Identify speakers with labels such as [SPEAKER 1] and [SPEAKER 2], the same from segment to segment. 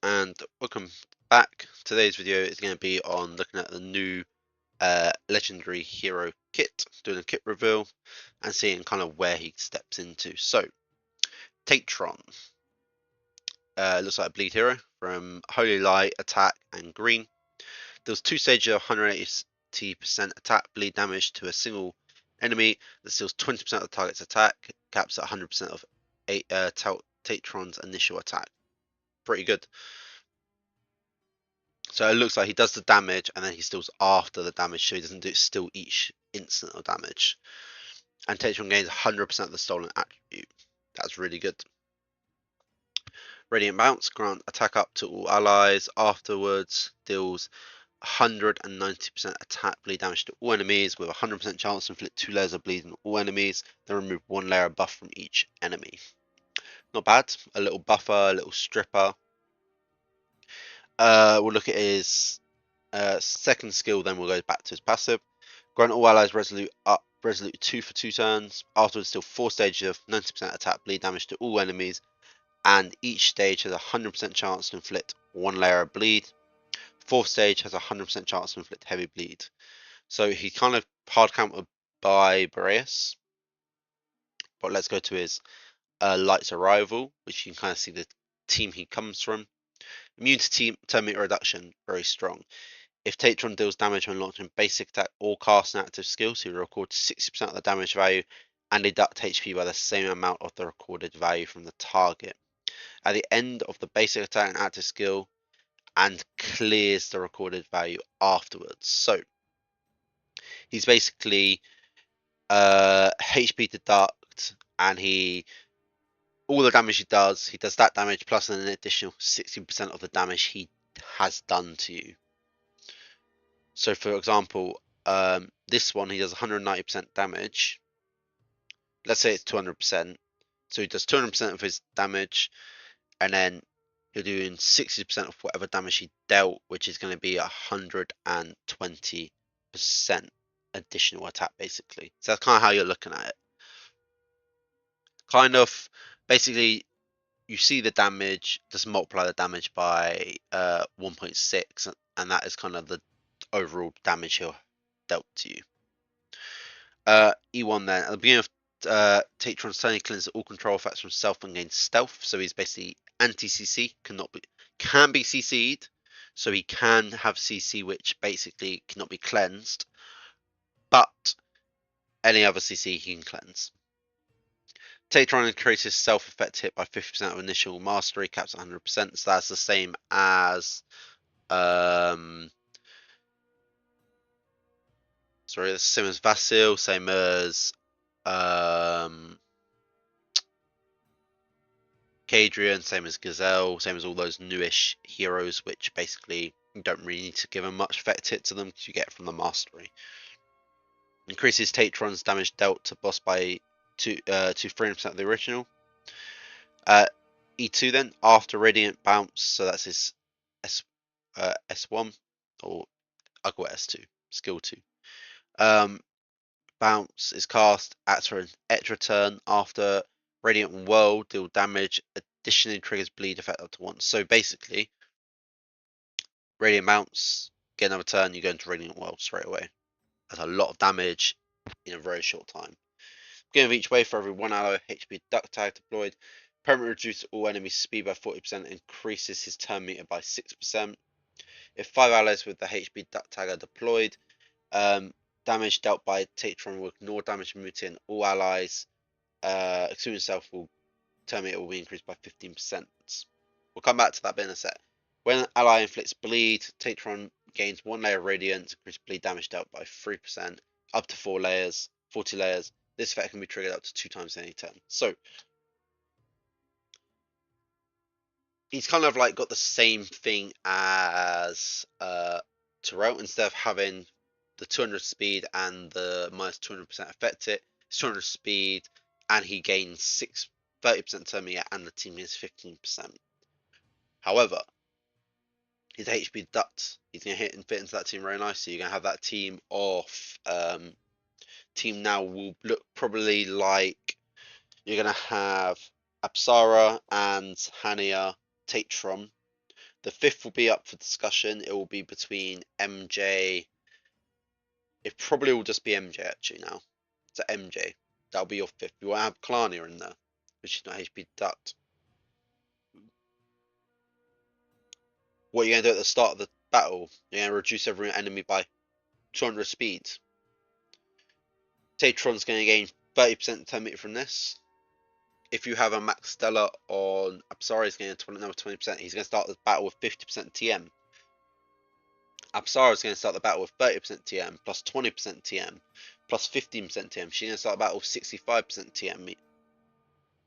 [SPEAKER 1] and welcome back. Today's video is going to be on looking at the new legendary hero kit, doing a kit reveal and seeing kind of where he steps into. So, Tatron looks like a bleed hero from Holy Light, attack and green. Deals 2 stages of 180% attack bleed damage to a single enemy that steals 20% of the target's attack, caps at 100% of Tatron's initial attack. Pretty good. So it looks like he does the damage and then he steals after the damage, so he doesn't steal each instant of damage. And Tatron gains 100% of the stolen attribute. That's really good. Radiant Bounce, grant attack up to all allies. Afterwards, deals 190% attack bleed damage to all enemies with a 100% chance to inflict 2 layers of bleed on all enemies. Then remove 1 layer of buff from each enemy. Not bad. A little buffer, a little stripper. We'll look at his second skill, then we'll go back to his passive. Grant all allies Resolute 2 for 2 turns. Afterwards, still 4 stages of 90% attack bleed damage to all enemies, and each stage has a 100% chance to inflict 1 layer of bleed. Fourth stage has a 100% chance to inflict heavy bleed. So he's kind of hard countered by Boreas. But let's go to his Light's Arrival, which you can kind of see the team he comes from. Immune to team turn meter reduction, very strong. If Tatron deals damage when launching basic attack or cast an active skill, so he records 60% of the damage value and deduct HP by the same amount of the recorded value from the target. At the end of the basic attack and active skill, and clears the recorded value afterwards. So he's basically HP deduct, and all the damage he does that damage plus an additional 60% of the damage he has done to you. So for example, this one he does 190% damage. Let's say it's 200%. So he does 200% of his damage, and then he'll do 60% of whatever damage he dealt, which is going to be 120% additional attack, basically. So that's kind of how you're looking at it. Kind of, basically, you see the damage, just multiply the damage by 1.6, and that is kind of the overall damage he'll dealt to you. E1 then, at the beginning of Tatron's turn, he cleanses all control effects from self and gains stealth, so he's basically anti-CC, can be CC'd, so he can have CC which basically cannot be cleansed, but any other CC he can cleanse. Tatron increases self-effect hit by 50% of initial mastery, caps at 100%, so that's the same as sorry, the same as Vasil, same as Cadrian, same as Gazelle, same as all those newish heroes, which basically you don't really need to give them much effect hit to them because you get it from the mastery. Increases Tatron's damage dealt to boss by to 300% of the original. E2 then, after Radiant Bounce, so that's his S1, or I'll call it S2, skill 2. Bounce is cast at an extra turn after Radiant Whirl, deal damage, additionally triggers bleed effect up to once. So basically, Radiant Bounce, get another turn, you go into Radiant Whirl straight away. That's a lot of damage in a very short time. Beginning of each wave, for every 1 ally HP duck tag deployed, permanently reduces all enemies' speed by 40%, increases his turn meter by 6%. If 5 allies with the HP duck tag are deployed, damage dealt by Tatron will ignore damage immunity, and all allies, excluding himself, turn meter will be increased by 15%. We'll come back to that bit in a sec. When an ally inflicts bleed, Tatron gains 1 layer of radiance, increased bleed damage dealt by 3%, up to 40 layers. This effect can be triggered up to 2 times in any turn. So he's kind of like got the same thing as Terrell. Instead of having the 200 speed and the minus 200% effect hit, it's 200 speed and he gains 30% turn meter and the team is 15%. However, his HP deduct, he's going to hit and fit into that team very nicely. You're going to have that team of team now will look probably like you're going to have Apsara and Hania Tatron, The fifth will be up for discussion. It will be between MJ. It probably will just be MJ actually now. So MJ. That'll be your fifth. You won't have Kalania in there, which is not HP deduct. What are you going to do at the start of the battle? You're going to reduce every enemy by 200 speed. Tatron's going to gain 30% turn meter from this. If you have a Max Stella on Apsara, he's going to another 20%. He's going to start the battle with 50% TM. Apsara is going to start the battle with 30% TM, plus 20% TM, plus 15% TM. She's going to start the battle with 65% TM.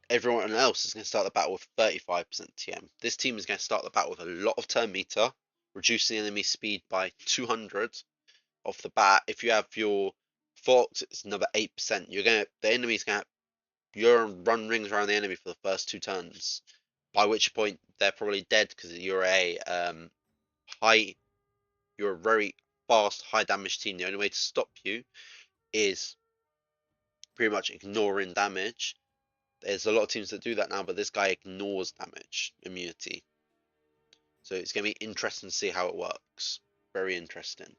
[SPEAKER 1] Everyone else is going to start the battle with 35% TM. This team is going to start the battle with a lot of turn meter, reducing the enemy speed by 200 off the bat. If you have your Fox, it's another 8%. The enemy's going to you're run rings around the enemy for the first 2 turns. By which point they're probably dead because high, you're a very fast, high damage team. The only way to stop you is pretty much ignoring damage. There's a lot of teams that do that now, but this guy ignores damage immunity. So it's going to be interesting to see how it works. Very interesting.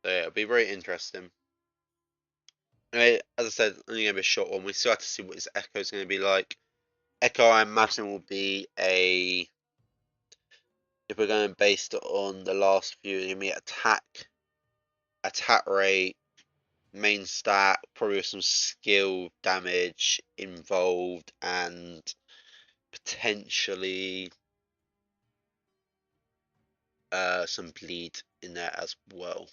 [SPEAKER 1] So yeah, it'll be very interesting. Anyway, as I said, only going to be a short one. We still have to see what his Echo is going to be like. Echo, I imagine, will be if we're going based on the last few, it's going to be attack rate, main stat, probably with some skill damage involved, and potentially some bleed in there as well.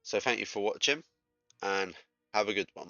[SPEAKER 1] So thank you for watching and have a good one.